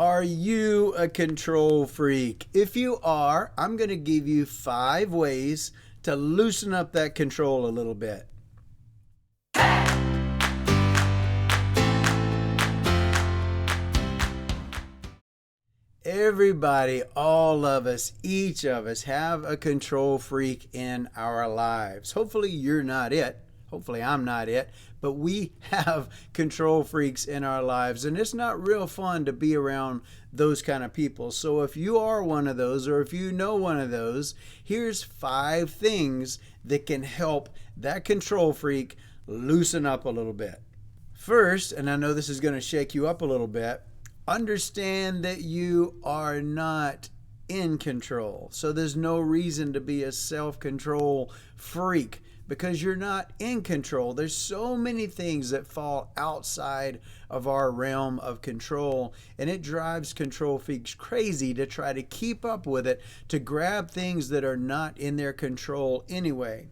Are you a control freak? If you are, I'm going to give you 5 ways to loosen up that control a little bit. Everybody, all of us, each of us have a control freak in our lives. Hopefully you're not it. Hopefully I'm not it. But we have control freaks in our lives. And it's not real fun to be around those kind of people. So if you are one of those, or if you know one of those, here's 5 things that can help that control freak loosen up a little bit. First, and I know this is going to shake you up a little bit, understand that you are not in control. So there's no reason to be a self-control freak because you're not in control. There's so many things that fall outside of our realm of control, and it drives control freaks crazy to try to keep up with it, to grab things that are not in their control anyway.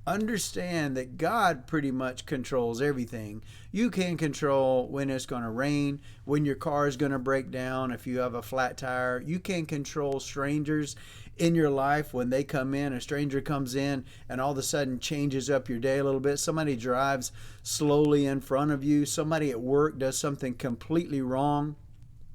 Understand that God pretty much controls everything. You can control when it's going to rain, when your car is going to break down, if you have a flat tire. You can control strangers in your life when they come in. A stranger comes in and all of a sudden changes up your day a little bit. Somebody drives slowly in front of you. Somebody at work does something completely wrong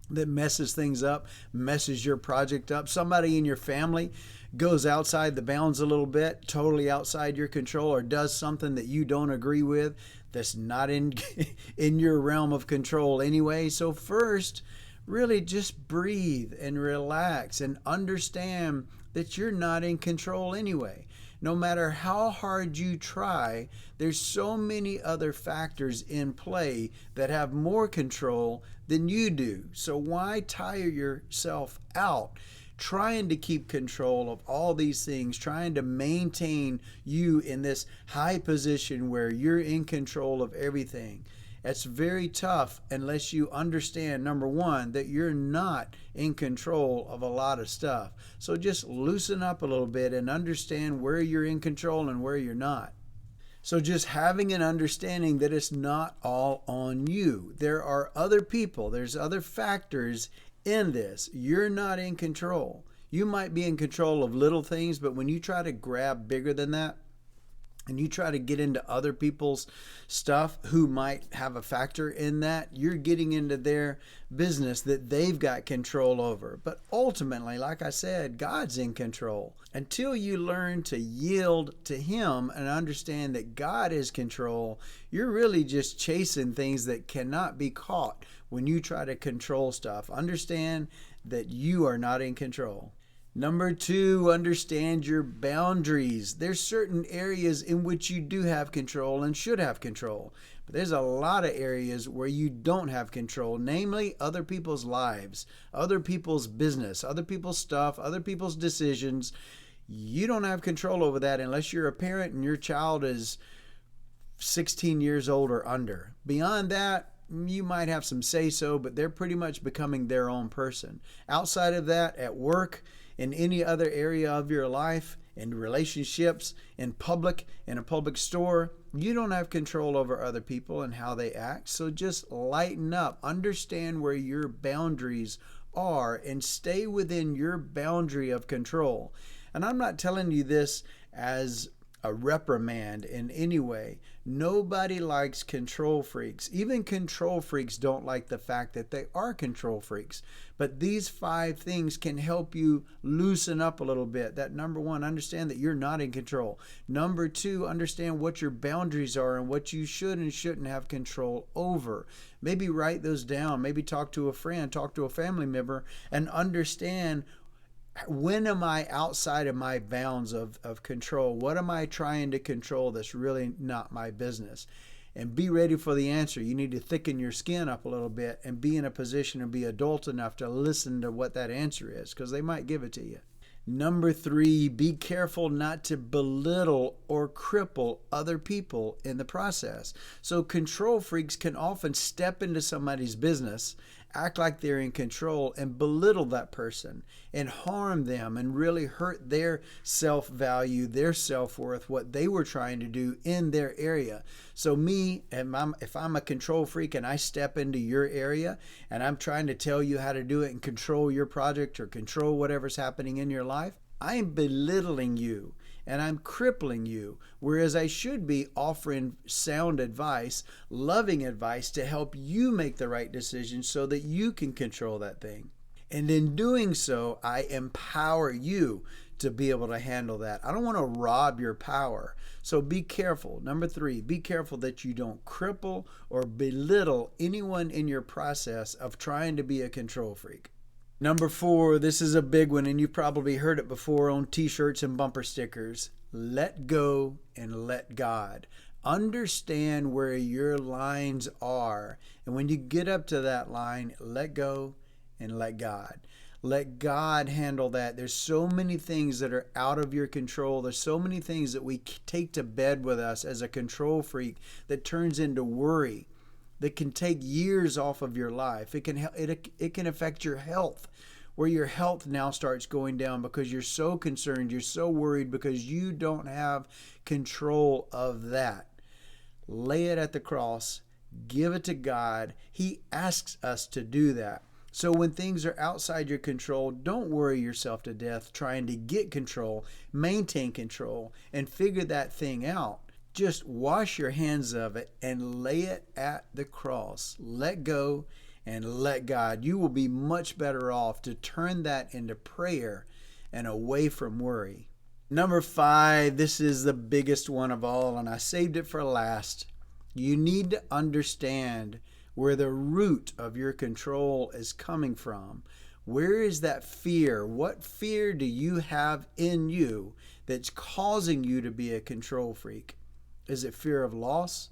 that messes things up, messes your project up. Somebody in your family goes outside the bounds a little bit, totally outside your control, or does something that you don't agree with that's not in your realm of control anyway. So first, really just breathe and relax and understand that you're not in control anyway. No matter how hard you try, there's so many other factors in play that have more control than you do. So why tire yourself out trying to keep control of all these things, trying to maintain you in this high position where you're in control of everything? It's very tough unless you understand, number one, that you're not in control of a lot of stuff. So just loosen up a little bit and understand where you're in control and where you're not. So just having an understanding that it's not all on you. There are other people, there's other factors in this. You're not in control. You might be in control of little things, but when you try to grab bigger than that, and you try to get into other people's stuff who might have a factor in that, you're getting into their business that they've got control over. But ultimately, like I said, God's in control. Until you learn to yield to Him and understand that God is control, you're really just chasing things that cannot be caught when you try to control stuff. Understand that you are not in control. Number 2, understand your boundaries. There's certain areas in which you do have control and should have control. But there's a lot of areas where you don't have control, namely other people's lives, other people's business, other people's stuff, other people's decisions. You don't have control over that unless you're a parent and your child is 16 years old or under. Beyond that, you might have some say-so, but they're pretty much becoming their own person. Outside of that, at work, in any other area of your life, in relationships, in public, in a public store, you don't have control over other people and how they act. So just lighten up. Understand where your boundaries are and stay within your boundary of control. And I'm not telling you this as a reprimand in any way. Nobody likes control freaks. Even control freaks don't like the fact that they are control freaks. But these 5 things can help you loosen up a little bit. That number 1, understand that you're not in control. Number 2, understand what your boundaries are and what you should and shouldn't have control over. Maybe write those down. Maybe talk to a friend, talk to a family member, and understand, when am I outside of my bounds of control? What am I trying to control that's really not my business? And be ready for the answer. You need to thicken your skin up a little bit and be in a position to be adult enough to listen to what that answer is, because they might give it to you. Number 3, be careful not to belittle or cripple other people in the process. So control freaks can often step into somebody's business, act like they're in control and belittle that person and harm them and really hurt their self-value, their self-worth, what they were trying to do in their area. So if I'm a control freak and I step into your area and I'm trying to tell you how to do it and control your project or control whatever's happening in your life, I am belittling you and I'm crippling you, whereas I should be offering sound advice, loving advice to help you make the right decision so that you can control that thing. And in doing so, I empower you to be able to handle that. I don't want to rob your power. So be careful. Number 3, be careful that you don't cripple or belittle anyone in your process of trying to be a control freak. Number 4, this is a big one, and you've probably heard it before on t-shirts and bumper stickers. Let go and let God. Understand where your lines are. And when you get up to that line, let go and let God. Let God handle that. There's so many things that are out of your control. There's so many things that we take to bed with us as a control freak that turns into worry, that can take years off of your life. It can affect your health, where your health now starts going down because you're so concerned, you're so worried because you don't have control of that. Lay it at the cross, give it to God. He asks us to do that. So when things are outside your control, don't worry yourself to death trying to get control, maintain control, and figure that thing out. Just wash your hands of it and lay it at the cross. Let go and let God. You will be much better off to turn that into prayer and away from worry. Number 5, this is the biggest one of all, and I saved it for last. You need to understand where the root of your control is coming from. Where is that fear? What fear do you have in you that's causing you to be a control freak? Is it fear of loss,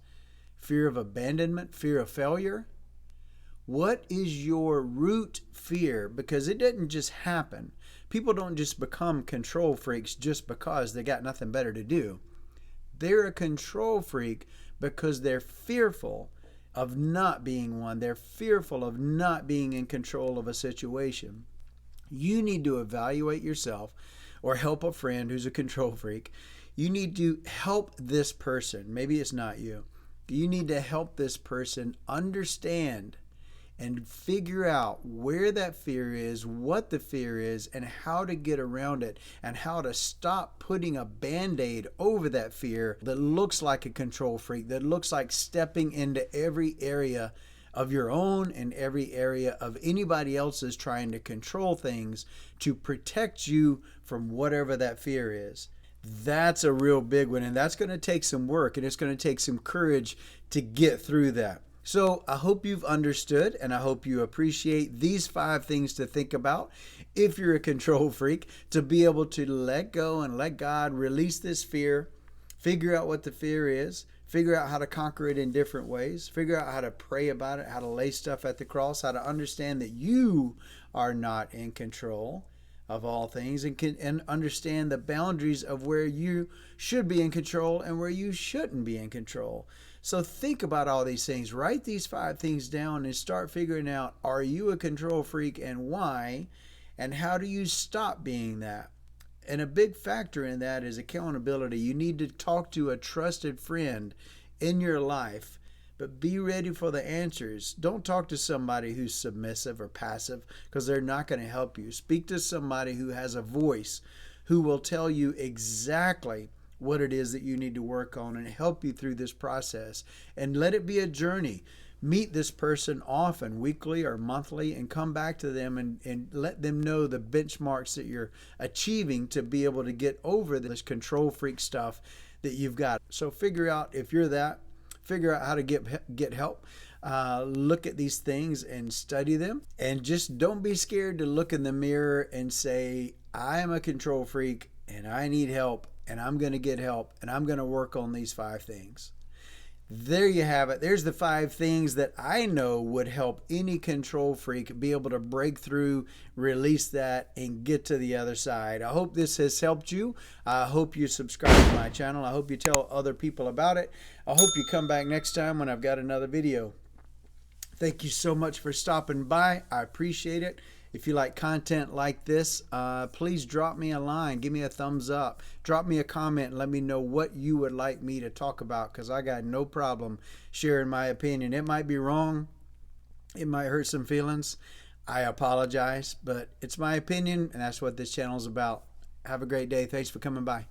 fear of abandonment, fear of failure? What is your root fear? Because it doesn't just happen. People don't just become control freaks just because they got nothing better to do. They're a control freak because they're fearful of not being one. They're fearful of not being in control of a situation. You need to evaluate yourself or help a friend who's a control freak. You need to help this person. Maybe it's not you. You need to help this person understand and figure out where that fear is, what the fear is, and how to get around it, and how to stop putting a Band-Aid over that fear that looks like a control freak, that looks like stepping into every area of your own and every area of anybody else's trying to control things to protect you from whatever that fear is. That's a real big one, and that's going to take some work, and it's going to take some courage to get through that. So I hope you've understood, and I hope you appreciate these 5 things to think about if you're a control freak, to be able to let go and let God release this fear, figure out what the fear is, figure out how to conquer it in different ways, figure out how to pray about it, how to lay stuff at the cross, how to understand that you are not in control of all things, and understand the boundaries of where you should be in control and where you shouldn't be in control. So think about all these things. Write these 5 things down and start figuring out, are you a control freak and why? And how do you stop being that? And a big factor in that is accountability. You need to talk to a trusted friend in your life, but be ready for the answers. Don't talk to somebody who's submissive or passive, because they're not going to help you. Speak to somebody who has a voice, who will tell you exactly what it is that you need to work on and help you through this process. And let it be a journey. Meet this person often, weekly or monthly, and come back to them and let them know the benchmarks that you're achieving to be able to get over this control freak stuff that you've got. So figure out if you're that. Figure out how to get help. Look at these things and study them. And just don't be scared to look in the mirror and say, I am a control freak and I need help, and I'm going to get help, and I'm going to work on these 5 things. There you have it. There's the 5 things that I know would help any control freak be able to break through, release that, and get to the other side. I hope this has helped you. I hope you subscribe to my channel. I hope you tell other people about it. I hope you come back next time when I've got another video. Thank you so much for stopping by. I appreciate it. If you like content like this, please drop me a line. Give me a thumbs up. Drop me a comment and let me know what you would like me to talk about because I got no problem sharing my opinion. It might be wrong, it might hurt some feelings. I apologize, but it's my opinion, and that's what this channel is about. Have a great day. Thanks for coming by.